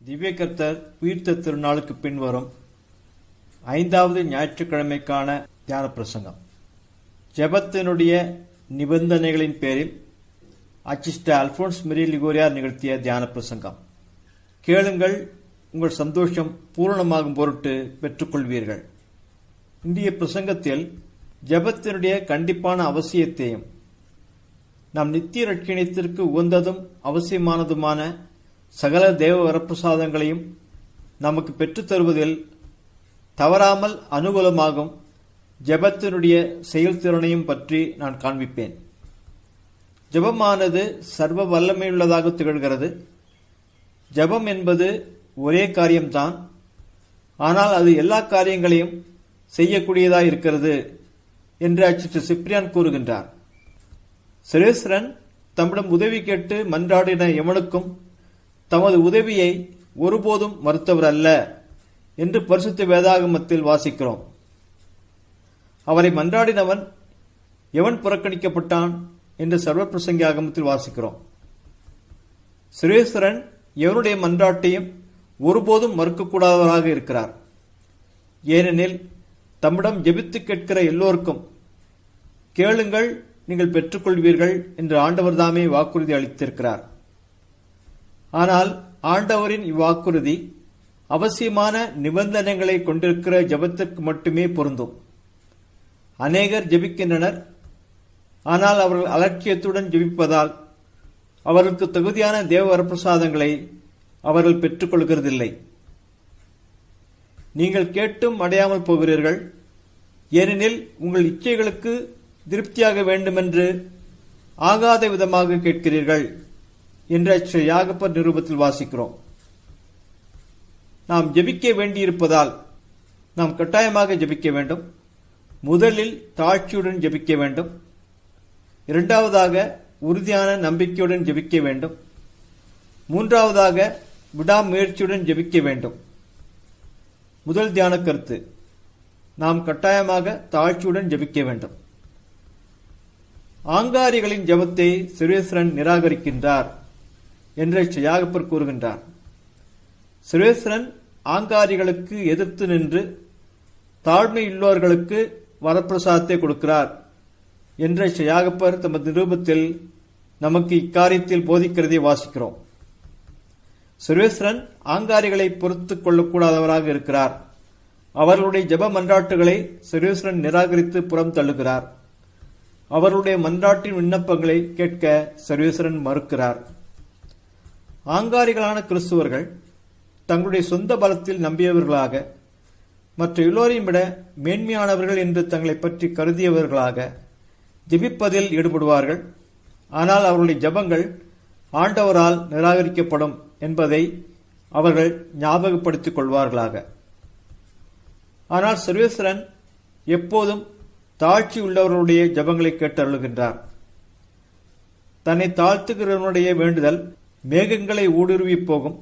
திவ்ய கர்த்தர் உயிர்த்த திருநாளுக்கு பின்வரும் 5வது ஞாயிற்றுக்கிழமைக்கான தியான பிரசங்கம். ஜெபத்தினுடைய நிபந்தனைகளின் பேரில் அச்சிஸ்டர் அல்போன்ஸ் மேரி லிகோரியார் நிகழ்த்திய தியான பிரசங்கம். கேளுங்கள், உங்கள் சந்தோஷம் பூரணமாகும் பொருட்டு பெற்றுக்கொள்வீர்கள். இந்திய பிரசங்கத்தில் ஜெபத்தினுடைய கண்டிப்பான அவசியத்தையும் நம் நித்திய ரட்சணியத்திற்கு உகந்ததும் அவசியமானதுமான சகல தேவ வரப்பிரசாதங்களையும் நமக்கு பெற்றுத் தருவதில் தவறாமல் அனுகூலமாகும் ஜெபத்தினுடைய செயல்திறனையும் பற்றி நான் காண்பிப்பேன். ஜெபமானது சர்வ வல்லமையுள்ளதாக திகழ்கிறது. ஜெபம் என்பது ஒரே காரியம்தான், ஆனால் அது எல்லா காரியங்களையும் செய்யக்கூடியதாக இருக்கிறது என்று அச்சிஸ்டர் சிப்ரியான் கூறுகின்றார். சிரேஸ்வரன் தம்மிடம் உதவி கேட்டு மன்றாடின எவனுக்கும் தமது உதவியை ஒருபோதும் மறுத்தவர் அல்ல என்று பரிசுத்த வேதாகமத்தில் வாசிக்கிறோம். அவரை மன்றாடினவன் எவன் புறக்கணிக்கப்பட்டான் என்று சர்வப்பிரசங்கி ஆகமத்தில் வாசிக்கிறோம். சிரேஸ்வரன் எவனுடைய மன்றாட்டையும் ஒருபோதும் மறுக்கக்கூடாதவராக இருக்கிறார். ஏனெனில் தம்மிடம் ஜெபித்து கேட்கிற எல்லோருக்கும் கேளுங்கள், நீங்கள் பெற்றுக்கொள்வீர்கள் என்று ஆண்டவர் தாமே வாக்குறுதி அளித்திருக்கிறார். ஆனால் ஆண்டவரின் இவ்வாக்குறுதி அவசியமான நிபந்தனைகளை கொண்டிருக்கிற ஜெபத்திற்கு மட்டுமே பொருந்தும். அநேகர் ஜெபிக்கின்றனர், ஆனால் அவர்கள் அலட்சியத்துடன் ஜெபிப்பதால் அவர்களுக்கு தகுதியான தேவ வரப்பிரசாதங்களை அவர்கள் பெற்றுக்கொள்கிறதில்லை. நீங்கள் கேட்டும் அடையாமல் போகிறீர்கள், ஏனெனில் உங்கள் இச்சைகளுக்கு திருப்தியாக வேண்டுமென்று ஆகாத விதமாக கேட்கிறீர்கள் என்று யாகப்பர் நிருபத்தில் வாசிக்கிறோம். நாம் ஜெபிக்க வேண்டியிருப்பதால் நாம் கட்டாயமாக ஜெபிக்க வேண்டும். முதலில் தாழ்ச்சியுடன் ஜெபிக்க வேண்டும். இரண்டாவதாக உறுதியான நம்பிக்கையுடன் ஜெபிக்க வேண்டும். மூன்றாவதாக விடாமுயற்சியுடன் ஜெபிக்க வேண்டும். முதல் தியான கருத்து, நாம் கட்டாயமாக தாழ்ச்சியுடன் ஜெபிக்க வேண்டும். ஆங்காரிகளின் ஜெபத்தை சிரேஸ்வரன் நிராகரிக்கின்றார் என்று யாகப்பர் கூறுகின்றார். சிரேஸ்வரன் ஆங்காரிகளுக்கு எதிர்த்து நின்று தாழ்மையுள்ளவர்களுக்கு வரப்பிரசாதத்தை கொடுக்கிறார் என்ற யாகப்பர் தமது நிரூபத்தில் நமக்கு இக்காரியத்தில் போதிக்கிறதை வாசிக்கிறோம். சிரேஸ்வரன் ஆங்காரிகளை பொறுத்துக் கொள்ளக்கூடாதவராக இருக்கிறார். அவர்களுடைய ஜெப மன்றாட்டுகளை சிரேஸ்வரன் நிராகரித்து புறம் தள்ளுகிறார். அவர்களுடைய மன்றாட்டின் விண்ணப்பங்களை கேட்க சர்வேஸ்வரன் மறுக்கிறார். ஆங்காரிகளான கிறிஸ்துவர்கள் தங்களுடைய சொந்த பலத்தில் நம்பியவர்களாக, மற்ற எல்லோரையும் விட மேன்மையானவர்கள் என்று தங்களை பற்றி கருதியவர்களாக ஜெபிப்பதில் ஈடுபடுவார்கள். ஆனால் அவர்களுடைய ஜெபங்கள் ஆண்டவரால் நிராகரிக்கப்படும் என்பதை அவர்கள் ஞாபகப்படுத்திக் கொள்வார்களாக. ஆனால் சர்வேஸ்வரன் எப்போதும் தாழ்ச்சி உள்ளவர்களுடைய ஜெபங்களை கேட்டருளுகின்றார். தன்னை தாழ்த்துகிறவனுடைய வேண்டுதல் மேகங்களை ஊடுருவி போகும்,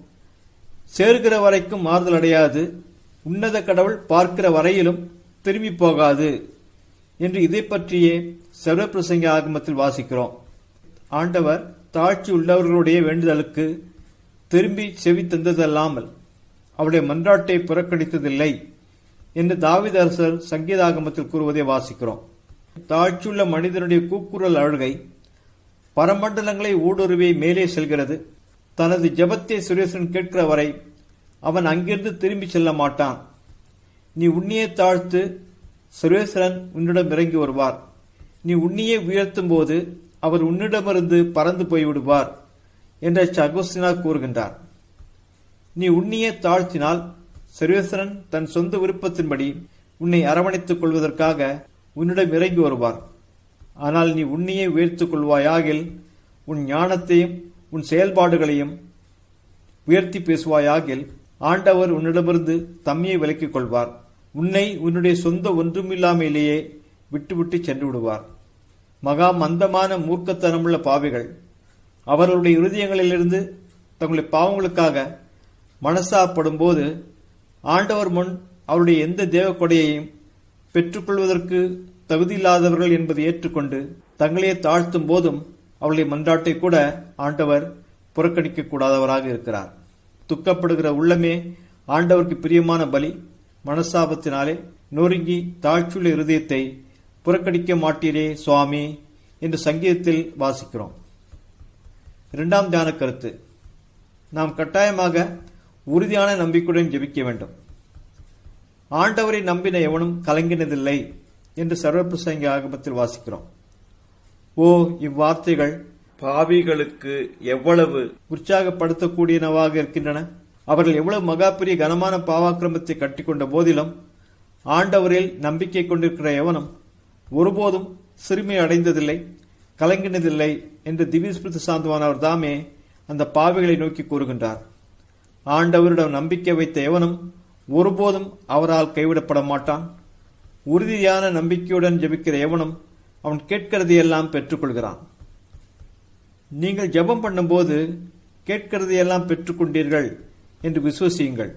சேர்கிற வரைக்கும் மாறுதல் அடையாது, உன்னத கடவுள் பார்க்கிற வரையிலும் திரும்பி போகாது என்று இதை பற்றியே சர்வப்பிரசங்கி ஆகமத்தில் வாசிக்கிறோம். ஆண்டவர் தாழ்ச்சி உள்ளவர்களுடைய வேண்டுதலுக்கு திரும்பி செவி தந்ததல்லாமல் அவருடைய மன்றாட்டை புறக்கணித்ததில்லை என்று தாவீது அரசர் சங்கீதாகமத்தில் கூறுவதை வாசிக்கிறோம். தாழ்ச்சியுள்ள மனிதனுடைய கூக்குரல் அழுகை பரமண்டலங்களை ஊடுருவி மேலே செல்கிறது. தனது ஜெபத்தை சுரேசன் கேட்கிற வரை அவன் அங்கிருந்து திரும்பி செல்ல மாட்டான். நீ உன்னையே தாழ்த்து, சுரேஸ்வரன் உன்னிடம் இறங்கி வருவார். நீ உன்னையே உயர்த்தும் போது அவர் உன்னிடமிருந்து பறந்து போய்விடுவார் என்ற அகோஸ்தினா கூறுகின்றார். நீ உன்னையே தாழ்த்தினால் சர்வேஸ்வரன் தன் சொந்த விருப்பத்தின்படி உன்னை அரவணைத்துக் கொள்வதற்காக உன்னிடம் இறங்கி வருவார். ஆனால் நீ உன்னையே உயர்த்துக் கொள்வாயாகில் உன் ஞானத்தையும் உன் செயல்பாடுகளையும் உயர்த்தி பேசுவாயாகில் ஆண்டவர் உன்னிடமிருந்து தம்மையை விலக்கிக் கொள்வார். உன்னை உன்னுடைய சொந்த ஒன்றுமில்லாமையிலேயே விட்டுவிட்டு சென்று விடுவார். மகா மந்தமான மூர்க்கத்தனமுள்ள பாவிகள் அவர்களுடைய இருதயங்களிலிருந்து தங்களுடைய பாவங்களுக்காக மனசாப்படும் போது ஆண்டவர் முன் அவருடைய எந்த தேவ கொடையையும் பெற்றுக்கொள்வதற்கு தகுதியில்லாதவர்கள் என்பதை ஏற்றுக்கொண்டு தங்களையே தாழ்த்தும் போதும் அவருடைய மன்றாட்டை கூட ஆண்டவர் புறக்கணிக்க கூடாதவராக இருக்கிறார். துக்கப்படுகிற உள்ளமே ஆண்டவருக்கு பிரியமான பலி. மனசாபத்தினாலே நொறுங்கி தாழ்ச்சியுள்ள இருதயத்தை புறக்கணிக்க மாட்டீரே சுவாமி என்று சங்கீதத்தில் வாசிக்கிறோம். இரண்டாம் தியான கருத்து: நாம் கட்டாயமாக உறுதியான நம்பிக்கையுடன் ஜெபிக்க வேண்டும். ஆண்டவரை நம்பின எவனும் கலங்கினதில்லை என்று சர்வப்பிரசங்க ஆகமத்தில் வாசிக்கிறோம். ஓ, இவ்வார்த்தைகள் பாவிகளுக்கு எவ்வளவு உற்சாகப்படுத்தக்கூடியனவாக இருக்கின்றன! அவர்கள் எவ்வளவு மகா பெரிய கனமான பாவாக்கிரமத்தை கட்டிக்கொண்ட போதிலும் ஆண்டவரில் நம்பிக்கை கொண்டிருக்கிற எவனும் ஒருபோதும் சிறுமை அடைந்ததில்லை, கலங்கினதில்லை என்று திவ்யஸ்பிரித்து சாந்தமானவர் தாமே அந்த பாவிகளை நோக்கி கூறுகின்றார். ஆண்டவரிடம் நம்பிக்கை வைத்த எவனும் ஒருபோதும் அவரால் கைவிடப்பட மாட்டான். உறுதியான நம்பிக்கையுடன் ஜெபிக்கிற எவனும் அவன் கேட்கிறதையெல்லாம் பெற்றுக்கொள்கிறான். நீங்கள் ஜெபம் பண்ணும்போது கேட்கிறதையெல்லாம் பெற்றுக்கொண்டீர்கள் என்று விசுவசியுங்கள்,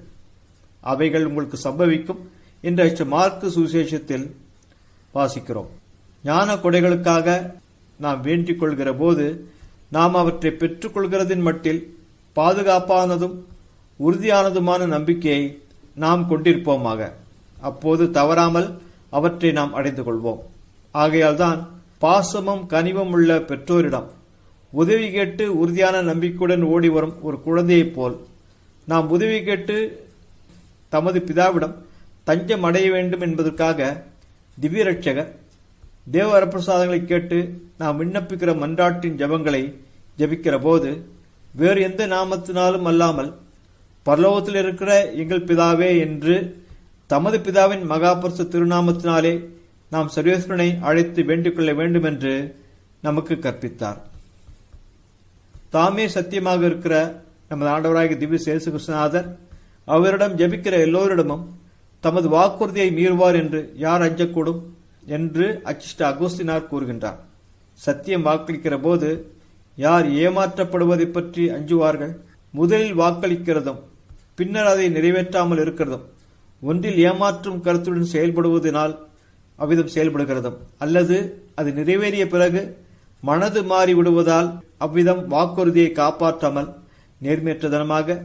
அவைகள் உங்களுக்கு சம்பவிக்கும் என்று மார்க்கு சுவிசேஷத்தில் வாசிக்கிறோம். ஞான கொடைகளுக்காக நாம் வேண்டிக் கொள்கிற போது நாம் அவற்றை பெற்றுக்கொள்கிறதின் மட்டில் பாதுகாப்பானதும் உறுதியானதுமான நம்பிக்கையை நாம் கொண்டிருப்போமாக. அப்போது தவறாமல் அவற்றை நாம் அடைந்து கொள்வோம். ஆகையால் தான் பாசமும் கனிவும் உள்ள பெற்றோரிடம் உதவி கேட்டு உறுதியான நம்பிக்கையுடன் ஓடி வரும் ஒரு குழந்தையைப் போல் நாம் உதவி கேட்டு தமது பிதாவிடம் தஞ்சம் அடைய வேண்டும் என்பதற்காக திவ்ய ரட்சகர் தேவ வரப்பிரசாதங்களை கேட்டு நாம் விண்ணப்பிக்கிற மன்றாட்டின் ஜபங்களை ஜபிக்கிற போது வேறு எந்த நாமத்தினாலும் அல்லாமல் பரலோகத்தில் இருக்கிற எங்கள் பிதாவே என்று தமது பிதாவின் மகாபரிசு திருநாமத்தினாலே நாம் சர்வேஸ்வரனை அழைத்து வேண்டிக் கொள்ள வேண்டும் என்று நமக்கு கற்பித்தார். தாமே சத்தியமாக இருக்கிற நமது ஆண்டவராகிய திவ்ய இயேசு கிறிஸ்துநாதர் அவரிடம் ஜெபிக்கிற எல்லோரிடமும் தமது வாக்குறுதியை மீறுவார் என்று யார் அஞ்சக்கூடும் என்று அச்சிஷ்ட அகோஸ்தினார் கூறுகின்றார். சத்தியம் வாக்களிக்கிற போது யார் ஏமாற்றப்படுவதை பற்றி அஞ்சுவார்கள்? முதலில் வாக்களிக்கிறதும் பின்னர் அதை நிறைவேற்றாமல் இருக்கிறதும் ஒன்றில் ஏமாற்றும் கருத்துடன் செயல்படுவதனால் அவ்விதம் செயல்படுகிறதும், அல்லது அது நிறைவேறிய பிறகு மனது மாறி விடுவதால் அவ்விதம் வாக்குறுதியை காப்பாற்றாமல் நேர்மையற்றதனமாக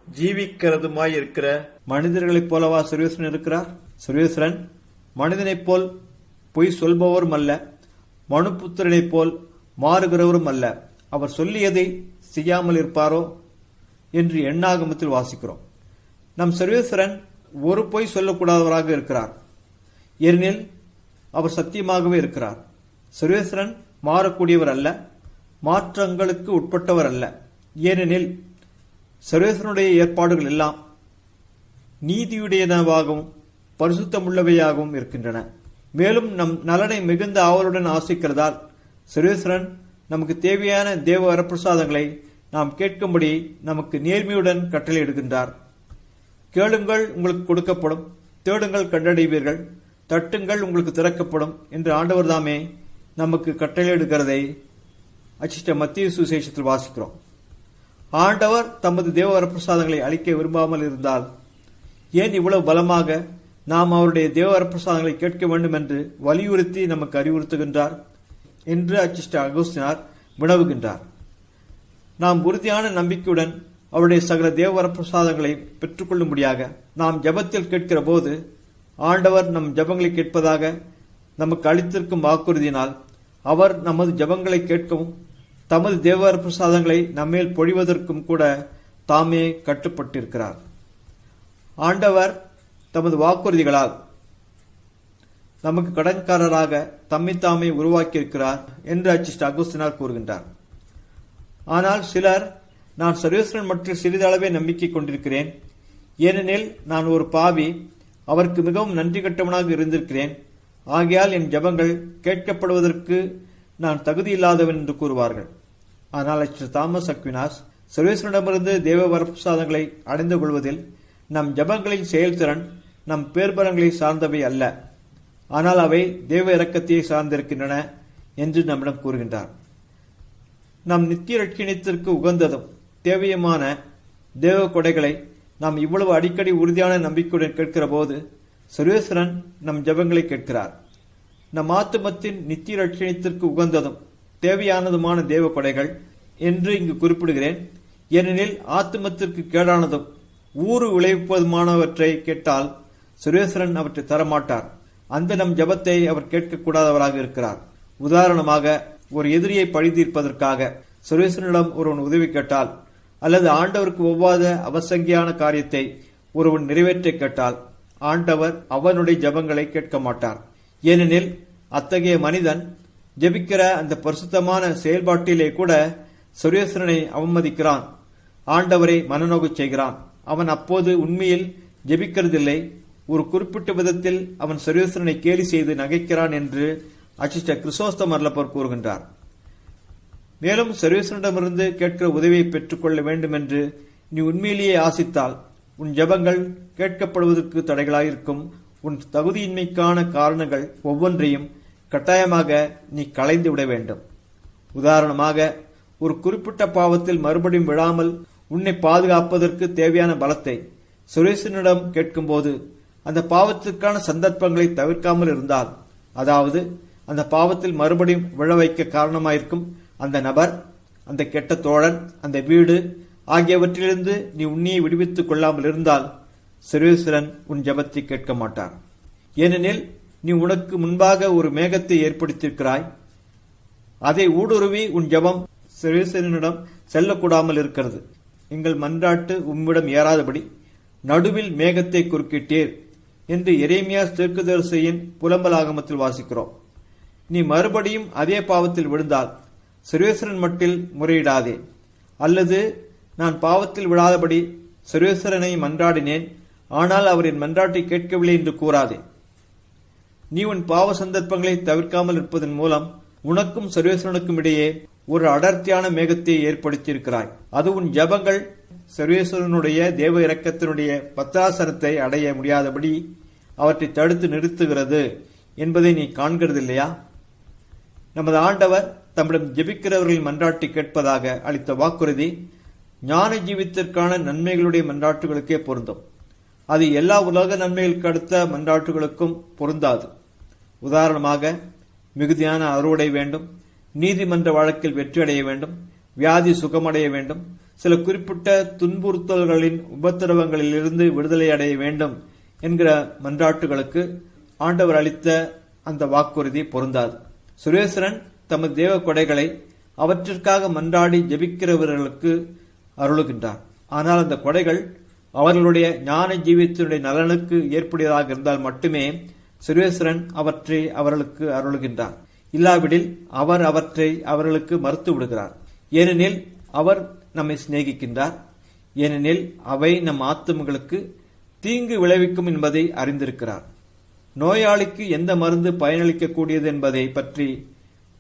ஜீவிக்கிறதுமாய் இருக்கிற மனிதர்களைப் போலவா சர்வேஸ்வரன் இருக்கிறார்? சர்வேஸ்வரன் மனிதனைப் போல் பொய் சொல்பவரும் அல்ல, மனுபுத்திரனைப் போல் மாறுகிறவரும் அல்ல. அவர் சொல்லியதை செய்யாமல் இருப்பாரோ என்று எண்ணாகமத்தில் வாசிக்கிறோம். நம் சர்வேஸ்வரன் ஒரு பொய் சொல்லக்கூடாதவராக இருக்கிறார், ஏனெனில் அவர் சத்தியமாகவே இருக்கிறார். சர்வேஸ்வரன் மாறக்கூடியவர் அல்ல, மாற்றங்களுக்கு உட்பட்டவர் அல்ல. ஏனெனில் சர்வேஸ்வரனுடைய ஏற்பாடுகள் எல்லாம் நீதியுடையனவாகவும் பரிசுத்தமுள்ளவையாகவும் இருக்கின்றன. மேலும் நம் நலனை மிகுந்த ஆவலுடன் ஆசிக்கிறதால் சர்வேஸ்வரன் நமக்கு தேவையான தேவ வரப்பிரசாதங்களை நாம் கேட்கும்படி நமக்கு நேர்மையுடன் கட்டளையிடுகின்றார். கேளுங்கள், உங்களுக்கு கொடுக்கப்படும், தேடுங்கள், கண்டடைவீர்கள், தட்டுங்கள், உங்களுக்கு திறக்கப்படும் என்று ஆண்டவர் தாமே நமக்கு கட்டளையிடுகிறதை அச்சிஷ்ட மத்திய சுவிசேஷத்தில் வாசிக்கிறோம். ஆண்டவர் தமது தேவ வரப்பிரசாதங்களை அளிக்க விரும்பாமல் இருந்தால் ஏன் இவ்வளவு பலமாக நாம் அவருடைய தேவ வரப்பிரசாதங்களை கேட்க வேண்டும் என்று வலியுறுத்தி நமக்கு அறிவுறுத்துகின்றார் என்று அச்சிஷ்ட அகோஸ்தினார் வினவுகின்றார். நாம் உறுதியான நம்பிக்கையுடன் அவருடைய சகல தேவ வரப்பிரசாதங்களை பெற்றுக்கொள்ளும்படியாக நாம் ஜபத்தில் கேட்கிற போது ஆண்டவர் நம் ஜபங்களை கேட்பதாக நமக்கு அளித்திருக்கும் வாக்குறுதியினால் அவர் நமது ஜபங்களை கேட்கவும் தமது தேவ வரப்பிரசாதங்களை நம்மேல் பொழிவதற்கும் கூட தாமே கட்டுப்பட்டிருக்கிறார். ஆண்டவர் தமது வாக்குறுதிகளால் நமக்கு கடன்காரராக தம்மை தாமே உருவாக்கியிருக்கிறார் என்று அச்சிஷ்ட அகோஸ்தினார் கூறுகின்றார். ஆனால் சிலர், நான் சர்வேஸ்வரன் மற்றும் சிறிதளவே நம்பிக்கை கொண்டிருக்கிறேன், ஏனெனில் நான் ஒரு பாவி, அவருக்கு மிகவும் நன்றி கட்டவனாக இருந்திருக்கிறேன், ஆகையால் என் ஜபங்கள் கேட்கப்படுவதற்கு நான் தகுதியில்லாதவன் என்று கூறுவார்கள். ஆனால் தாமஸ் அக்வினாஸ் சர்வேஸ்வரனிடமிருந்து தேவ வரப்பிரசாதங்களை அடைந்து கொள்வதில் நம் ஜபங்களின் செயல்திறன் நம் பேர்பலங்களை சார்ந்தவை அல்ல, ஆனால் அவை தேவ இரக்கத்தையே சார்ந்திருக்கின்றன என்று நம்மிடம் கூறுகின்றார். நம் நித்திய ரட்சணியத்திற்கு உகந்ததும் தேவையுமான தேவ கொடைகளை நாம் இவ்வளவு அடிக்கடி உறுதியான நம்பிக்கையுடன் கேட்கிற போது சர்வேஸ்வரன் நம் ஜபங்களை கேட்கிறார். நம் ஆத்துமத்தின் நித்திய ரட்சணியத்திற்கு உகந்ததும் தேவையானதுமான தேவ கொடைகள் என்று இங்கு குறிப்பிடுகிறேன், ஏனெனில் ஆத்துமத்திற்கு கேடானதும் ஊறு விளைவிப்பதுமானவற்றை கேட்டால் சுரேஸ்வரன் அவற்றை தரமாட்டார். அந்த நம் ஜபத்தை அவர் கேட்கக்கூடாதவராக இருக்கிறார். உதாரணமாக, ஒரு எதிரியை பழி தீர்ப்பதற்காக சுரேஸ்வரனிடம் ஒருவன் உதவி கேட்டால், அல்லது ஆண்டவருக்கு ஒவ்வாத அவசங்கியான காரியத்தை ஒருவன் நிறைவேற்ற கேட்டால், ஆண்டவர் அவனுடைய ஜபங்களை கேட்க மாட்டார். ஏனெனில் அத்தகைய மனிதன் ஜெபிக்கிற அந்த பரிசுத்தமான செயல்பாட்டிலே கூட சுரேஸ்வரனை அவமதிக்கிறான், ஆண்டவரை மனநோகச் செய்கிறான். அவன் அப்போது உண்மையில் ஜெபிக்கிறதில்லை, ஒரு குறிப்பிட்ட விதத்தில் அவன் சுரேஸ்வரனை கேலி செய்து நகைக்கிறான் என்று அச்சிஷ்ட கிறிஸ்தோஸ்தம் அருளப்பர் கூறுகின்றார். மேலும் சுரேஸ்வரனிடமிருந்து கேட்கிற உதவியை பெற்றுக்கொள்ள வேண்டும் என்று நீ உண்மையிலேயே ஆசித்தால், உன் ஜெபங்கள் கேட்கப்படுவதற்கு தடைகளாயிருக்கும் உன் தகுதியின்மைக்கான காரணங்கள் ஒவ்வொன்றையும் கட்டாயமாக நீ களைந்து விட வேண்டும். உதாரணமாக, ஒரு குறிப்பிட்ட பாவத்தில் மறுபடியும் விழாமல் உன்னை பாதுகாப்பதற்கு தேவையான பலத்தை சுரேசனிடம் கேட்கும்போது, அந்த பாவத்திற்கான சந்தர்ப்பங்களை தவிர்க்காமல் இருந்தால், அதாவது அந்த பாவத்தில் மறுபடியும் விழ வைக்க காரணமாயிருக்கும் அந்த நபர், அந்த கெட்ட தோழன், அந்த வீடு ஆகியவற்றிலிருந்து நீ உன்னையை விடுவித்துக் கொள்ளாமல் இருந்தால் சுரேஸ்வரன் உன் ஜபத்தை கேட்க மாட்டார். ஏனெனில் நீ உனக்கு முன்பாக ஒரு மேகத்தை ஏற்படுத்தியிருக்கிறாய். அதை ஊடுருவி உன் ஜபம் சுரேஸ்வரனிடம் செல்லக்கூடாமல் இருக்கிறது. எங்கள் மன்றாட்டு உம்மிடம் ஏறாதபடி நடுவில் மேகத்தை குறுக்கிட்டீர் என்று எரேமியா தீர்க்கதரிசியின் புலம்பலாகமத்தில் வாசிக்கிறோம். நீ மறுபடியும் அதே பாவத்தில் விழுந்தால் சுரேஸ்வரன் மட்டில் முறையிடாதே. அல்லது நான் பாவத்தில் விழாதபடி சுரேஸ்வரனை மன்றாடினேன், ஆனால் அவர் என் மன்றாட்டை கேட்கவில்லை என்று கூறாதே. நீ உன் பாவ சந்தர்ப்பங்களை தவிர்க்காமல் இருப்பதன் மூலம் உனக்கும் சுரேஸ்வரனுக்கும் இடையே ஒரு அடர்த்தியான மேகத்தை ஏற்படுத்தியிருக்கிறாய். அது உன் ஜபங்கள் சுரேஸ்வரனுடைய தேவ இரக்கத்தினுடைய பத்திராசனத்தை அடைய முடியாதபடி அவற்றை தடுத்து நிறுத்துகிறது என்பதை நீ காண்கிறதில்லையா? நமது ஆண்டவர் தம்மிடம் ஜெபிக்கிறவர்களின் மன்றாட்டை கேட்பதாக அளித்த வாக்குறுதி ஞான ஜீவித்திற்கான நன்மைகளுடைய மன்றாட்டுகளுக்கே பொருந்தும். அது எல்லா உலக நன்மைகளுக்கு அடுத்த மன்றாட்டுகளுக்கும் பொருந்தாது. உதாரணமாக, மிகுதியான அறுவடை வேண்டும், நீதிமன்ற வழக்கில் வெற்றியடைய வேண்டும், வியாதி சுகமடைய வேண்டும், சில குறிப்பிட்ட துன்புறுத்தல்களின் உபத்திரவங்களிலிருந்து விடுதலை அடைய வேண்டும் என்கிற மன்றாட்டுகளுக்கு ஆண்டவர் அளித்த அந்த வாக்குறுதி பொருந்தாது. சுரேஸ்வரன் தமது தேவ கொடைகளை அவற்றிற்காக மன்றாடி ஜெபிக்கிறவர்களுக்கு அருளுகின்றார். ஆனால் அந்த கொடைகள் அவர்களுடைய ஞான ஜீவியத்தினுடைய நலனுக்கு ஏற்புடையதாக இருந்தால் மட்டுமே சுரேஸ்வரன் அவற்றை அவர்களுக்கு அருளுகின்றார். இல்லாவிடில் அவர் அவற்றை அவர்களுக்கு மறுத்து விடுகிறார். ஏனெனில் அவர் நம்மை சிநேகிக்கின்றார். ஏனெனில் அவை நம் ஆத்துமங்களுக்கு தீங்கு விளைவிக்கும் என்பதை அறிந்திருக்கிறார். நோயாளிக்கு எந்த மருந்து பயனளிக்கக்கூடியது என்பதை பற்றி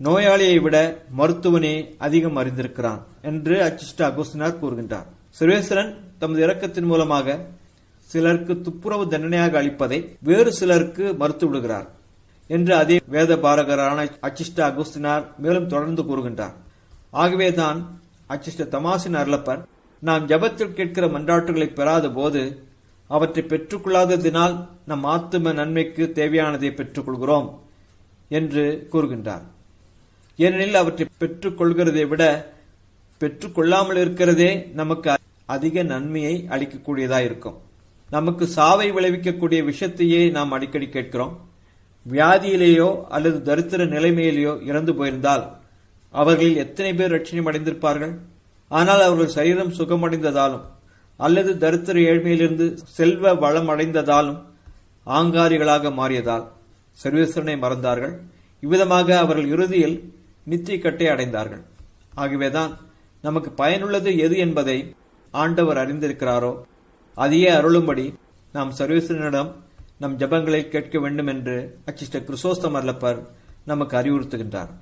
நோயாளியை விட மருத்துவனே அதிகம் அறிந்திருக்கிறான் என்று அச்சிஷ்ட அகுஸ்தினார் கூறுகின்றார். சுரேஸ்வரன் தமது இரக்கத்தின் மூலமாக சிலருக்கு துப்புரவு தண்டனையாக அளிப்பதை வேறு சிலருக்கு மறுத்து விடுகிறார் என்று அதே வேத பாரகரான அச்சிஷ்ட அகுஸ்தினார் மேலும் தொடர்ந்து கூறுகின்றார். ஆகவேதான் அச்சிஷ்ட தமாசின் அருளப்பர் நாம் ஜபத்தில் கேட்கிற மன்றாட்டுகளை பெறாத போது அவற்றை பெற்றுக்கொள்ளாததினால் நம் ஆத்தும நன்மைக்கு தேவையானதை பெற்றுக் கொள்கிறோம் என்று கூறுகின்றார். ஏனெனில் அவற்றை பெற்றுக் கொள்கிறதை விட பெற்றுக்கொள்ளாமல் இருக்கிறதே நமக்கு அதிக நன்மையை அளிக்கக்கூடியதாயிருக்கும். நமக்கு சாவை விளைவிக்கக்கூடிய விஷயத்தையே நாம் அடிக்கடி கேட்கிறோம். வியாதியிலேயோ அல்லது தரித்திர நிலைமையிலேயோ இறந்து போயிருந்தால் அவர்களில் எத்தனை பேர் ரட்சணம் அடைந்திருப்பார்கள்? ஆனால் அவர்கள் சரீரம் சுகமடைந்ததாலும் அல்லது தரித்திர ஏழ்மையிலிருந்து செல்வ வளம் அடைந்ததாலும் ஆங்காரிகளாக மாறியதால் சர்வேஸ்வரனை மறந்தார்கள். இவ்விதமாக அவர்கள் இறுதியில் நித்திய கட்டை அடைந்தார்கள். ஆகவேதான் நமக்கு பயனுள்ளது எது என்பதை ஆண்டவர் அறிந்திருக்கிறாரோ அதையே அருளும்படி நாம் சர்வேஸ்வரனிடம் நம் ஜபங்களை கேட்க வேண்டும் என்று அச்சிஷ்ட கிறிஸ்தோஸ்தம் அருளப்பர் நமக்கு அறிவுறுத்துகின்றார்.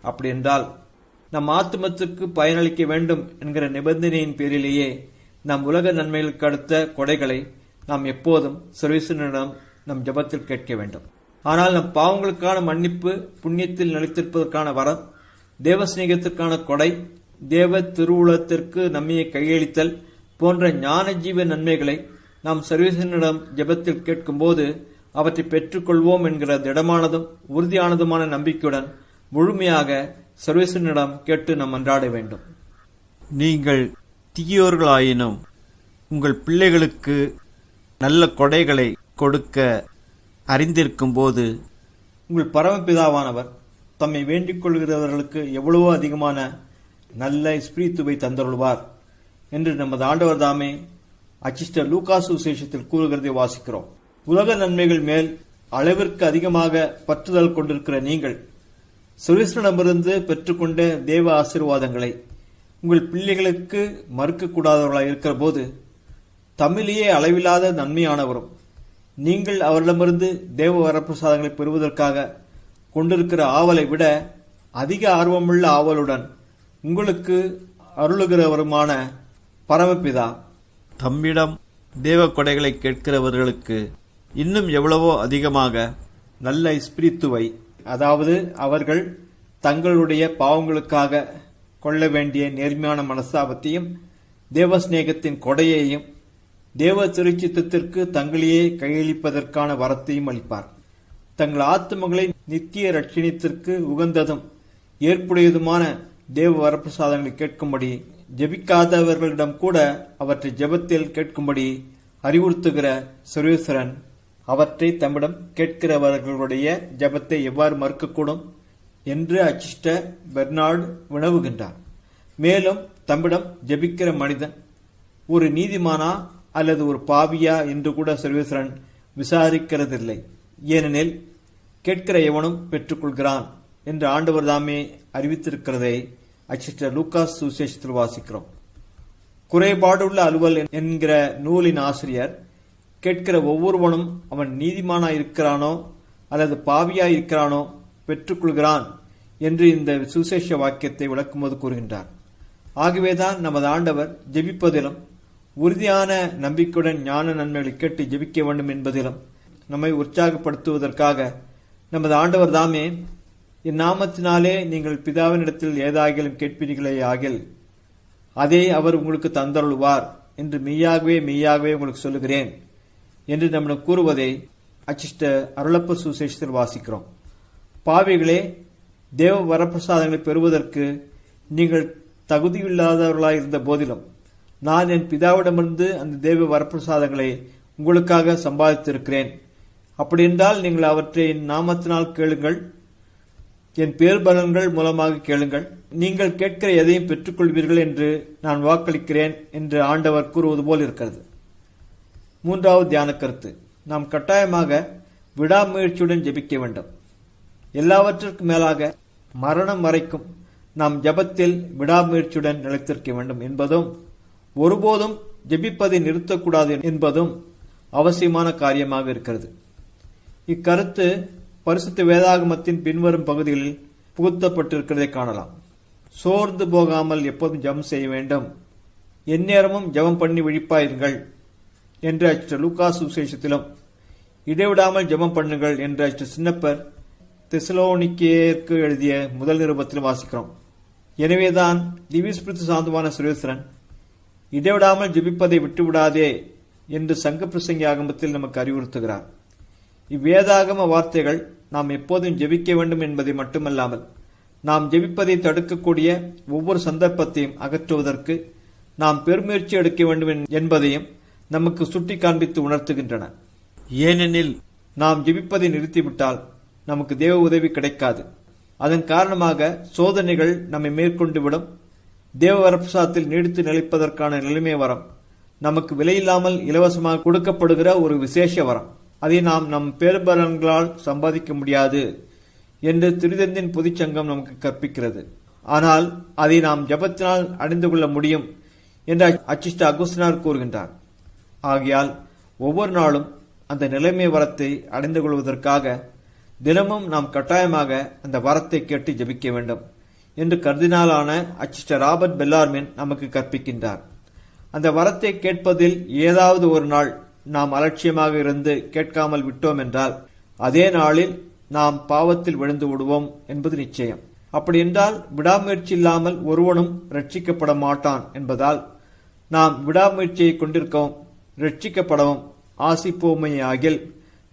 அப்படி என்றால் நம் ஆத்துமத்துக்கு பயனளிக்க வேண்டும் என்கிற நிபந்தனையின் பேரிலேயே நம் உலக நன்மைகளுக்கு அடுத்த கொடைகளை நாம் எப்போதும் சர்வேஸ்வரனிடம் நம் ஜபத்தில் கேட்க வேண்டும். ஆனால் நம் பாவங்களுக்கான மன்னிப்பு, புண்ணியத்தில் நிலைத்திருப்பதற்கான வரம், தேவ சிநேகத்திற்கான கொடை, தேவ திருவுளத்திற்கு நம்மையை கையளித்தல் போன்ற ஞான ஜீவ நன்மைகளை நாம் சர்வேஸ்வரனிடம் ஜபத்தில் கேட்கும்போது அவற்றை பெற்றுக்கொள்வோம் என்கிற திடமானதும் உறுதியானதுமான நம்பிக்கையுடன் முழுமையாக சர்வேஸ்வரனிடம் கேட்டு நாம் மன்றாட வேண்டும். நீங்கள் தீயோர்களாயினும் உங்கள் பிள்ளைகளுக்கு நல்ல கொடைகளை கொடுக்க அறிந்திருக்கும் போது உங்கள் பரமபிதாவானவர் தம்மை வேண்டிக் கொள்கிறவர்களுக்கு எவ்வளவோ அதிகமான நல்ல ஸ்பிரித்துவை தந்தருள்வார் என்று நமது ஆண்டவர் தாமே அச்சிஷ்ட லூக்கா சுவிசேஷத்தில் கூறுகிறதை வாசிக்கிறோம். உலக நன்மைகள் மேல் அளவிற்கு அதிகமாக பற்றுதல் கொண்டிருக்கிற நீங்கள் சுரேஸ்வரனிடமிருந்து பெற்றுக்கொண்ட தேவ ஆசீர்வாதங்களை உங்கள் பிள்ளைகளுக்கு மறுக்கக்கூடாதவர்களாக இருக்கிற போது தமிழிலேயே அளவில்லாத நன்மையானவரும் நீங்கள் அவரிடமிருந்து தேவ வரப்பிரசாதங்களை பெறுவதற்காக கொண்டிருக்கிற ஆவலை விட அதிக ஆர்வமுள்ள ஆவலுடன் உங்களுக்கு அருளுகிறவருமான பரமபிதா தம்மிடம் தேவ கொடைகளை கேட்கிறவர்களுக்கு இன்னும் எவ்வளவோ அதிகமாக நல்ல ஸ்பிரித்துவை, அதாவது அவர்கள் தங்களுடைய பாவங்களுக்காக கொள்ள வேண்டிய நேர்மையான மனஸ்தாபத்தையும் தேவ சிநேகத்தின் கொடையையும் தேவ திருச்சித்தத்திற்கு தங்களையே கையளிப்பதற்கான வரத்தையும் அளிப்பார். தங்கள் ஆத்துமங்களை நித்திய ரட்சணியத்திற்கு உகந்ததும் ஏற்புடையதுமான தேவ வரப்பிரசாதங்களை கேட்கும்படி ஜெபிக்காதவர்களிடம் கூட அவற்றை ஜெபத்தில் கேட்கும்படி அறிவுறுத்துகிற சர்வேஸ்வரன் அவற்றை தம்மிடம் கேட்கிறவர்களுடைய ஜெபத்தை எவ்வாறு மறுக்கக்கூடும் என்று அச்சிஷ்ட பெர்னார்டு வினவுகின்றார். மேலும் தம்மிடம் ஜெபிக்கிற மனிதன் ஒரு நீதிமானா அல்லது ஒரு பாவியா என்று கூட சர்வேஸ்வரன் விசாரிக்கிறதில்லை. ஏனெனில் கேட்கிற எவனும் பெற்றுக்கொள்கிறான் என்று ஆண்டவர் தாமே அறிவித்திருக்கிறதை அச்சிஷ்ட லூக்காஸ் சுவிசேஷத்தில் வாசிக்கிறோம். குறைபாடுள்ள அலுவல் என்கிற நூலின் ஆசிரியர் கேட்கிற ஒவ்வொருவனும் அவன் நீதிமானாய் இருக்கிறானோ அல்லது பாவியாய் இருக்கிறானோ பெற்றுக்கொள்கிறான் என்று இந்த சுவிசேஷ வாக்கியத்தை விளக்கும்போது கூறுகின்றார். ஆகவேதான் நமது ஆண்டவர் ஜெபிப்பதிலும் உறுதியான நம்பிக்கையுடன் ஞான நன்மைகளை கேட்டு ஜெபிக்க வேண்டும் என்பதிலும் நம்மை உற்சாகப்படுத்துவதற்காக நமது ஆண்டவர் தாமே இந்நாமத்தினாலே நீங்கள் பிதாவினிடத்தில் ஏதாகிலும் கேட்பீர்களே ஆகில் அதை அவர் உங்களுக்கு தந்தருள்வார் என்று மெய்யாகவே மெய்யாகவே உங்களுக்கு சொல்லுகிறேன் என்று நம்மிடம் கூறுவதை அச்சிஷ்ட அருளப்ப சுவிசேஷத்தில் வாசிக்கிறோம். பாவிகளே, தேவ வரப்பிரசாதங்களை பெறுவதற்கு நீங்கள் தகுதியில்லாதவர்களாய் இருந்த போதிலும் நான் என் பிதாவிடமிருந்து அந்த தேவ வரப்பிரசாதங்களை உங்களுக்காக சம்பாதித்திருக்கிறேன். அப்படியென்றால் நீங்கள் அவற்றை என் நாமத்தினால் கேளுங்கள், என் பேர்பலன்கள் மூலமாக கேளுங்கள், நீங்கள் கேட்கிற எதையும் பெற்றுக்கொள்வீர்கள் என்று நான் வாக்களிக்கிறேன் என்று ஆண்டவர் கூறுவது போல் இருக்கிறது. மூன்றாவது தியான கருத்து, நாம் கட்டாயமாக விடாமுயற்சியுடன் ஜெபிக்க வேண்டும். எல்லாவற்றிற்கும் மேலாக மரணம் வரைக்கும் நாம் ஜெபத்தில் விடாமுயற்சியுடன் நிலைத்திருக்க வேண்டும் என்பதும் ஒருபோதும் ஜெபிப்பதை நிறுத்தக்கூடாது என்பதும் அவசியமான காரியமாக இருக்கிறது. இக்கருத்து பரிசுத்த வேதாகமத்தின் பின்வரும் பகுதிகளில் புகுத்தப்பட்டிருக்கிறதை காணலாம். சோர்ந்து போகாமல் எப்போதும் ஜெபம் செய்ய வேண்டும், எந்நேரமும் ஜெபம் பண்ணி விழிப்பாயிருங்கள் என்று அச்சிட்ட லூக்கா சுவிசேஷத்திலும், இடைவிடாமல் ஜெபம் பண்ணுங்கள் என்று அச்சிட்ட சின்னப்பர் தெசலோனிக்கேயருக்கு எழுதிய முதல் நிருபத்திலும் வாசிக்கிறோம். எனவேதான் திவ்யஸ்பிரித்து சாந்தமான சுரேஸ்வரன் இடைவிடாமல் ஜெபிப்பதை விட்டுவிடாதே என்று சங்க பிரசங்கி ஆகமத்தில் நமக்கு அறிவுறுத்துகிறார். இவ்வேதாகம வார்த்தைகள் நாம் எப்போதும் ஜெபிக்க வேண்டும் என்பதை மட்டுமல்லாமல் நாம் ஜெபிப்பதை தடுக்கக்கூடிய ஒவ்வொரு சந்தர்ப்பத்தையும் அகற்றுவதற்கு நாம் பெருமுயற்சி எடுக்க வேண்டும் என்பதையும் நமக்கு சுட்டி காண்பித்து உணர்த்துகின்றன. ஏனெனில் நாம் ஜெபிப்பதை நிறுத்திவிட்டால் நமக்கு தேவ உதவி கிடைக்காது. அதன் காரணமாக சோதனைகள் நம்மை மேற்கொண்டு விடும். தேவ வரப்பிரசாதத்தில் நீடித்து நிலைப்பதற்கான நிலைமை வரம் நமக்கு விலையில்லாமல் இலவசமாக கொடுக்கப்படுகிற ஒரு விசேஷ வரம். அதை நாம் நம் பேர்பலன்களால் சம்பாதிக்க முடியாது என்று திருதந்தின் பொதுச்சங்கம் நமக்கு கற்பிக்கிறது. ஆனால் அதை நாம் ஜபத்தினால் அடைந்து கொள்ள முடியும் என்று அச்சிஷ்ட அகுஸ்தினார் கூறுகின்றார். ஆகையால் ஒவ்வொரு நாளும் அந்த நிலைமை வரத்தை அடைந்து கொள்வதற்காக தினமும் நாம் கட்டாயமாக அந்த வரத்தை கேட்டு ஜபிக்க வேண்டும் என்று கர்தினாலான அச்சிஷ்ட ராபர்ட் பெல்லார்மின் நமக்கு கற்பிக்கின்றார். அந்த வரத்தை கேட்பதில் ஏதாவது ஒரு நாள் நாம் அலட்சியமாக இருந்து கேட்காமல் விட்டோம் என்றால் அதே நாளில் நாம் பாவத்தில் விழுந்து விடுவோம் என்பது நிச்சயம். அப்படி என்றால் விடாமுயற்சி இல்லாமல் ஒருவனும் ரட்சிக்கப்பட மாட்டான் என்பதால் நாம் விடாமுயற்சியை கொண்டிருக்கவும் ரட்சிக்கப்படவும் ஆசிப்போமையாகில்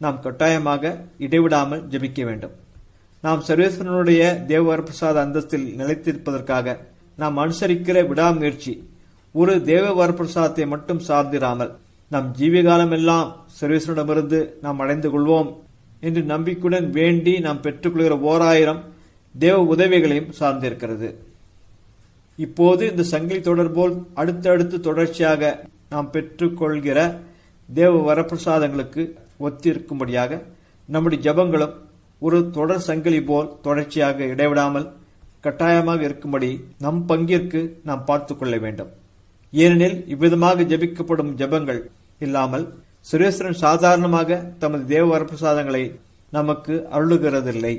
நாம் கட்டாயமாக இடைவிடாமல் ஜெபிக்க வேண்டும். நாம் சர்வேஸ்வரனுடைய தேவ வரப்பிரசாத அந்தஸ்தில் நிலைத்திருப்பதற்காக நாம் அனுசரிக்கிற விடாமுயற்சி ஒரு தேவ வரப்பிரசாதத்தை மட்டும் சார்ந்திராமல் நம் ஜீவிகாலம் எல்லாம் சர்வேஸ்வரனிடமிருந்து நாம் அடைந்து கொள்வோம் என்று நம்பிக்கையுடன் வேண்டி நாம் பெற்றுக்கொள்கிற 1000 தேவ உதவிகளையும் சார்ந்திருக்கிறது. இப்போது இந்த சங்கிலி தொடர் போல் அடுத்தடுத்து தொடர்ச்சியாக நாம் பெற்றுக்கொள்கிற தேவ வரப்பிரசாதங்களுக்கு ஒத்திருக்கும்படியாக நம்முடைய ஜபங்களும் ஒரு தொடர் சங்கிலி போல் தொடர்ச்சியாக இடைவிடாமல் கட்டாயமாக இருக்கும்படி நம் பங்கிற்கு நாம் பார்த்துக் கொள்ள வேண்டும். ஏனெனில் இவ்விதமாக ஜபிக்கப்படும் ஜபங்கள் இல்லாமல் சுரேஸ்வரன் சாதாரணமாக தமது தேவ வரப்பிரசாதங்களை நமக்கு அருளுகிறதில்லை.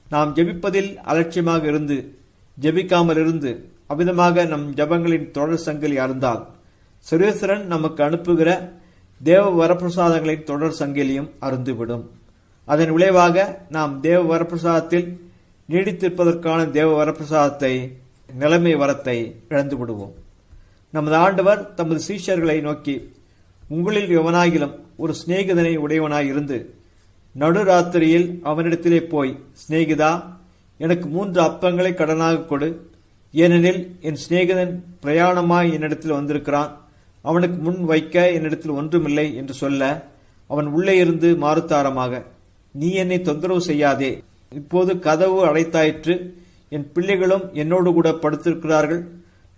நாம் ஜபிப்பதில் அலட்சியமாக இருந்து ஜபிக்காமல் இருந்து அவ்விதமாக நம் ஜபங்களின் தொடர் சங்கிலி அறுந்தால் சுரேஸ்வரன் நமக்கு அனுப்புகிற தேவ வரப்பிரசாதங்களின் தொடர் சங்கிலியும் அருந்துவிடும். அதன் விளைவாக நாம் தேவ வரப்பிரசாதத்தில் நீடித்திருப்பதற்கான தேவ வரப்பிரசாதத்தை நிலைமை வரத்தை இழந்து விடுவோம். நமது ஆண்டவர் தமது சீஷர்களை நோக்கி, உங்களில் எவனாகிலும் ஒரு சிநேகிதனை உடையவனாய் இருந்து நடுராத்திரியில் அவனிடத்திலே போய், சிநேகிதா, எனக்கு 3 அப்பங்களை கடனாக கொடு, ஏனெனில் என் சிநேகிதன் பிரயாணமாய் என்னிடத்தில் வந்திருக்கிறான், அவனுக்கு முன் வைக்க என்னிடத்தில் ஒன்றுமில்லை என்று சொல்ல, அவன் உள்ளே இருந்து மாறுத்தாரமாக, நீ என்னை தொந்தரவு செய்யாதே, இப்போது கதவு அடைத்தாயிற்று, என் பிள்ளைகளும் என்னோடு கூட படுத்திருக்கிறார்கள்,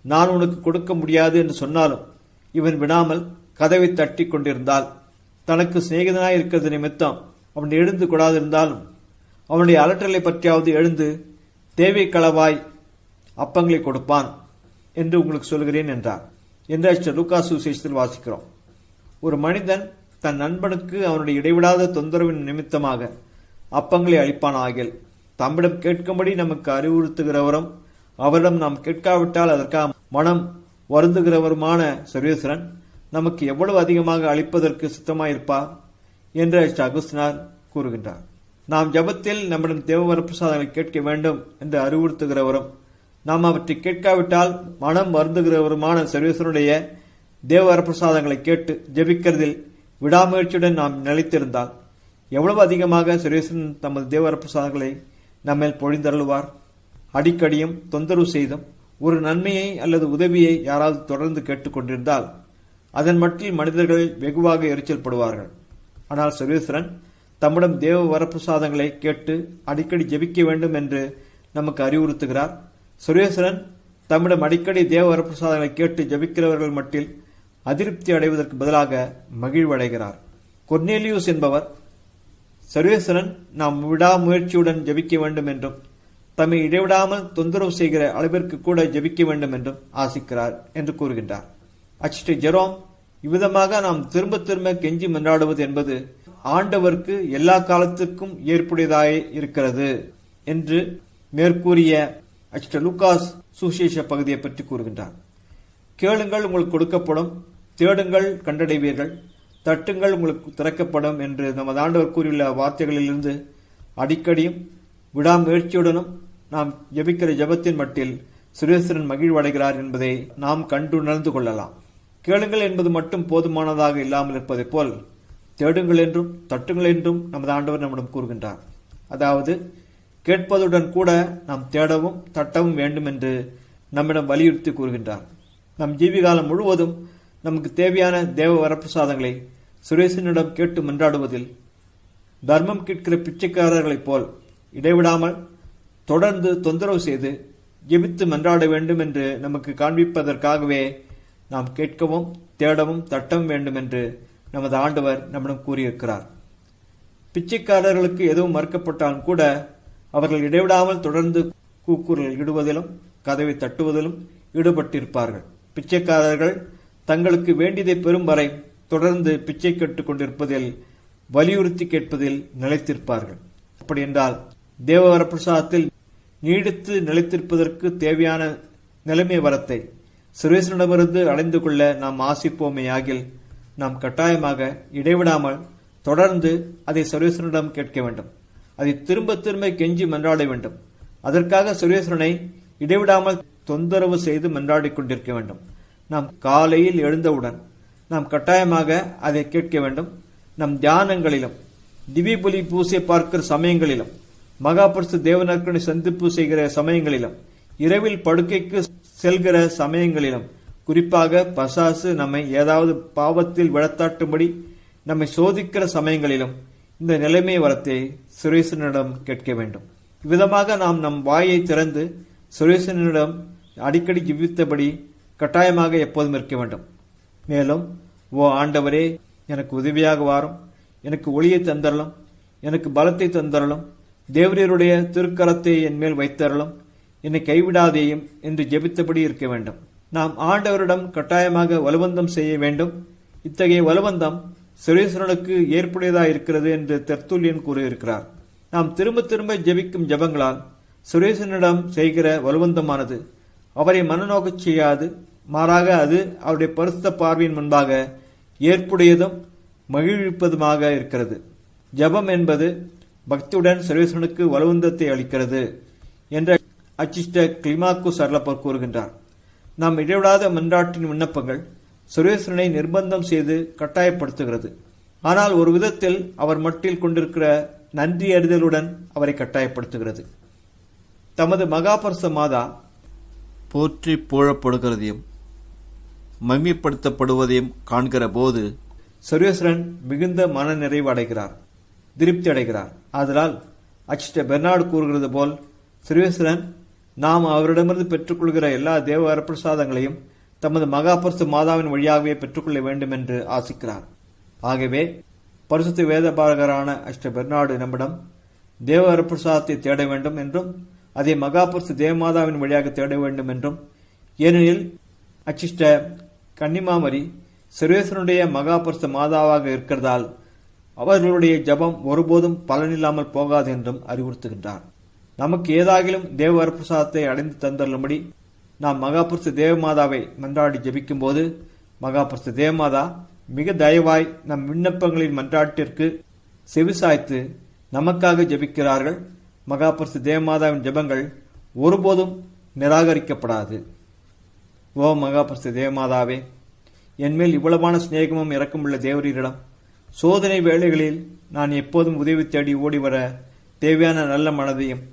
நான் உனக்கு கொடுக்க முடியாது என்று சொன்னாலும் இவன் விடாமல் கதவை தட்டி கொண்டிருந்தால், தனக்கு சிநேகிதனாய் இருக்கிறது நிமித்தம் அவன் எழுந்து கொடாதிருந்தாலும் அவனுடைய அலற்றலை பற்றியாவது எழுந்து தேவைக்களவாய் அப்பங்களை கொடுப்பான் என்று உங்களுக்கு சொல்கிறேன் என்றார் என்று லூக்கா சுவிசேஷத்தில் வாசிக்கிறோம். ஒரு மனிதன் தன் நண்பனுக்கு அவனுடைய இடைவிடாத தொந்தரவின் நிமித்தமாக அப்பங்களை அளிப்பான் ஆகில், தம்மிடம் கேட்கும்படி நமக்கு அறிவுறுத்துகிறவரும் அவரிடம் நாம் கேட்காவிட்டால் அதற்காக மனம் வருந்துகிறவருமான சர்வேஸ்வரன் நமக்கு எவ்வளவு அதிகமாக அளிப்பதற்கு சித்தமாயிருப்பார் என்று அகுஸ்தினார் கூறுகின்றார். நாம் ஜபத்தில் நம்மிடம் தேவ வரப்பிரசாதங்களை கேட்க வேண்டும் என்று அறிவுறுத்துகிறவரும் நாம் அவற்றை கேட்காவிட்டால் மனம் வருந்துகிறவருமான சர்வேஸ்வரனுடைய தேவ வரப்பிரசாதங்களை கேட்டு ஜபிக்கிறதில் விடாமுயற்சியுடன் நாம் நிலைத்திருந்தால் எவ்வளவு அதிகமாக சர்வேஸ்வரன் தமது தேவ வரப்பிரசாதங்களை நம்மேல் பொழிந்தருளுவார். அடிக்கடியும் தொந்தரவு செய்தும் ஒரு நன்மையை அல்லது உதவியை யாராவது தொடர்ந்து கேட்டுக்கொண்டிருந்தால் அதன் மட்டில் மனிதர்கள் வெகுவாக எரிச்சல் படுவார்கள். ஆனால் சர்வேஸ்வரன் தம்மிடம் தேவ வரப்பிரசாதங்களை கேட்டு அடிக்கடி ஜெபிக்க வேண்டும் என்று நமக்கு அறிவுறுத்துகிறார். சர்வேஸ்வரன் தம்மிடம் அடிக்கடி தேவ வரப்பிரசாதங்களை கேட்டு ஜபிக்கிறவர்கள் மட்டில் அதிருப்தி அடைவதற்கு பதிலாக மகிழ்வடைகிறார். கொர்னேலியூஸ் என்பவர் சர்வேஸ்வரன் நாம் விடாமுயற்சியுடன் ஜபிக்க வேண்டும் என்றும் தம்மை இடைவிடாமல் தொந்தரவு செய்கிற அளவிற்கு கூட ஜபிக்க வேண்டும் என்றும் ஆசிக்கிறார் என்று கூறுகின்றார். அச்சிஸ்டர் ஜெரோம் இவ்விதமாக நாம் திரும்ப திரும்ப கெஞ்சி மன்றாடுவது என்பது ஆண்டவருக்கு எல்லா காலத்திற்கும் ஏற்புடையதாய் இருக்கிறது என்று மேற்கூறிய அச்சிஸ்டர் லூகாஸ் சுவிசேஷ பகுதியை பற்றி கூறுகின்றார். கேளுங்கள் உங்களுக்கு கொடுக்கப்படும், தேடுங்கள் கண்டடைவீர்கள், தட்டுங்கள் உங்களுக்கு திறக்கப்படும் என்று நமது ஆண்டவர் கூறியுள்ள வார்த்தைகளிலிருந்து அடிக்கடியும் விடாமுயற்சியுடனும் நாம் ஜபிக்கிற ஜபத்தின் மட்டில் சுரேஸ்வரன் மகிழ்வடைகிறார் என்பதை நாம் கண்டுணர்ந்து கொள்ளலாம். கேளுங்கள் என்பது மட்டும் போதுமானதாக இல்லாமல் இருப்பதை போல் தேடுங்கள் என்றும் தட்டுங்கள் என்றும் நமது ஆண்டவர் நம்மிடம் கூறுகின்றார். அதாவது கேட்பதுடன் கூட நாம் தேடவும் தட்டவும் வேண்டும் என்று நம்மிடம் வலியுறுத்தி கூறுகின்றார். நம் ஜீவிகாலம் முழுவதும் நமக்கு தேவையான தேவ வரப்பிரசாதங்களை சுரேசனிடம் கேட்டு மன்றாடுவதில் தர்மம் கேட்கிற பிச்சைக்காரர்களைப் போல் இடைவிடாமல் தொடர்ந்து தொந்தரவு செய்து ஜெபித்து மன்றாட வேண்டும் என்று நமக்கு காண்பிப்பதற்காகவே நாம் கேட்கவும் தேடவும் தட்டவும் வேண்டும் என்று நமது ஆண்டவர் நம்மிடம் கூறியிருக்கிறார். பிச்சைக்காரர்களுக்கு எதுவும் மறுக்கப்பட்டாலும் கூட அவர்கள் இடைவிடாமல் தொடர்ந்து கூக்குரல் இடுவதிலும் கதவை தட்டுவதிலும் ஈடுபட்டிருப்பார்கள். பிச்சைக்காரர்கள் தங்களுக்கு வேண்டியதை பெறும் வரை தொடர்ந்து பிச்சை கேட்டுக் கொண்டிருப்பதில் வலியுறுத்தி கேட்பதில் நிலைத்திருப்பார்கள். அப்படி என்றால் தேவ வரப்பிரசாதத்தில் நீடித்து நிலைத்திருப்பதற்கு தேவையான நிலைமை வரத்தை சுரேசனிடமிருந்து அடைந்து கொள்ள நாம் ஆசிப்போமேயாகில் நாம் கட்டாயமாக இடைவிடாமல் தொடர்ந்து அதை சுரேசனிடம் கேட்க வேண்டும். அதை திரும்ப திரும்ப கெஞ்சி மன்றாட வேண்டும். அதற்காக சுரேசனை இடைவிடாமல் தொந்தரவு செய்து மன்றாடிக் கொண்டிருக்க வேண்டும். நாம் காலையில் எழுந்தவுடன் நாம் கட்டாயமாக அதை கேட்க வேண்டும். நம் தியானங்களிலும் திவிபலி பூசை பார்க்கிற சமயங்களிலும் மகாபரிசு தேவநற்கனை சந்திப்பு செய்கிற சமயங்களிலும் இரவில் படுக்கைக்கு செல்கிற சமயங்களிலும் குறிப்பாக பசாசு நம்மை ஏதாவது பாவத்தில் விழத்தாட்டும்படி நம்மை சோதிக்கிற சமயங்களிலும் இந்த நிலைமை வரத்தை சுரேசனிடம் கேட்க வேண்டும். இவ்விதமாக நாம் நம் வாயை திறந்து சுரேசனிடம் அடிக்கடி ஜெபித்தபடி கட்டாயமாக எப்போதும் இருக்க வேண்டும். மேலும், ஓ ஆண்டவரே, எனக்கு உதவியாக வாரும், எனக்கு ஒளியை தந்தரலும், எனக்கு பலத்தை தந்தரலும், தேவரீருடைய திருக்கரத்தை என் மேல் வைத்தரலும், என்னை கைவிடாதேயும் என்று ஜெபித்தபடி இருக்க வேண்டும். நாம் ஆண்டவரிடம் கட்டாயமாக வலுவந்தம் செய்ய வேண்டும். இத்தகைய வலுவந்தம் சுரேசனுக்கு ஏற்புடையதாக இருக்கிறது என்று தெர்த்துல்யன் கூறியிருக்கிறார். நாம் திரும்ப திரும்ப ஜெபிக்கும் ஜெபங்களால் சுரேசனிடம் செய்கிற வலுவந்தமானது அவரை மனநோக்கச் செய்யாது, மாறாக அது அவருடைய பரிசுத்த பார்வையின் முன்பாக ஏற்புடையதும் மகிழ்விப்பதுமாக இருக்கிறது. ஜெபம் என்பது பக்தியுடன் சுரேசனுக்கு வலுவந்தத்தை அளிக்கிறது என்ற அச்சிஷ்ட கிளிமாக்குஸ் அருளப்பர் கூறுகின்றார். நாம் இடைவிடாத மன்றாட்டின் விண்ணப்பங்கள் சுரேசனை நிர்பந்தம் செய்து கட்டாயப்படுத்துகிறது. ஆனால் ஒரு விதத்தில் அவர் மட்டில் கொண்டிருக்கிற நன்றி அறிதலுடன் அவரை கட்டாயப்படுத்துகிறது. தமது மகாபரிச மாதா போற்றி புகழப்படுகிறதையும் மகிமைப்படுத்தப்படுவதையும் காண்கிற போது சுரேஸ்வரன் மிகுந்த மன நிறைவு அடைகிறார், திருப்தி அடைகிறார். ஆதலால் அச்சிஷ்ட பெர்னார்டு கூறுகிறது போல் சுரேஸ்வரன் நாம் அவரிடமிருந்து பெற்றுக்கொள்கிற எல்லா தேவ வரப்பிரசாதங்களையும் தமது மகாபரிசு மாதாவின் வழியாகவே பெற்றுக்கொள்ள வேண்டும் என்று ஆசிக்கிறார். ஆகவே பரிசுத்த வேதபாரகரான அச்சிஷ்ட பெர்னார்டு நம்மிடம் தேவ வரப்பிரசாதத்தை தேட வேண்டும் என்றும் அதை மகாபரிசு தேவமாதாவின் வழியாக தேட வேண்டும் என்றும், ஏனெனில் அச்சிஷ்ட கன்னிமாமரி சுரேசனுடைய மகாபரிசு மாதாவாக இருக்கிறதால் அவர்களுடைய ஜபம் ஒருபோதும் பலனில்லாமல் போகாது என்றும் அறிவுறுத்துகின்றார். நமக்கு ஏதாகிலும் தேவ வரப்பிரசாதத்தை அடைந்து தந்தருளும்படி நாம் மகாபரிசு தேவமாதாவை மன்றாடி ஜபிக்கும் போது மகாபரிசு தேவமாதா மிக தயவாய் நம் விண்ணப்பங்களின் மன்றாட்டிற்கு செவிசாய்த்து நமக்காக ஜபிக்கிறார்கள். மகாபரிசு தேவமாதாவின் ஜபங்கள் ஒருபோதும் நிராகரிக்கப்படாது. ஓ மகாபரிசு தேவமாதாவே, என்மேல் இவ்வளவான சிநேகமும் இரக்கமுள்ள தேவரீரிடம் சோதனை வேளைகளில் நான் எப்போதும் உதவி தேடி ஓடிவர தேவையான நல்ல மனதையும்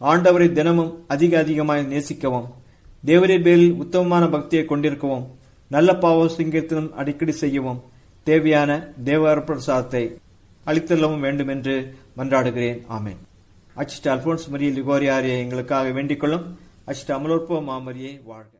ஆண்டவரை தினமும் அதிகமாய் நேசிக்கவும் தேவரீர் பேரில் உத்தமமான பக்தியை கொண்டிருக்கவும் நல்ல பாவ சங்கீர்த்தனம் அடிக்கடி செய்யவும் தேவையான தேவ வரப்பிரசாதத்தை அளித்தள்ளவும் வேண்டும் என்று மன்றாடுகிறேன். ஆமேன். அச்சிஷ்ட அல்போன்ஸ் மரிய லிகோரியாரியை எங்களுக்காக வேண்டிக் கொள்ளும். அச்சிஷ்ட அமலோற்போ மாமரியை வாழ்க.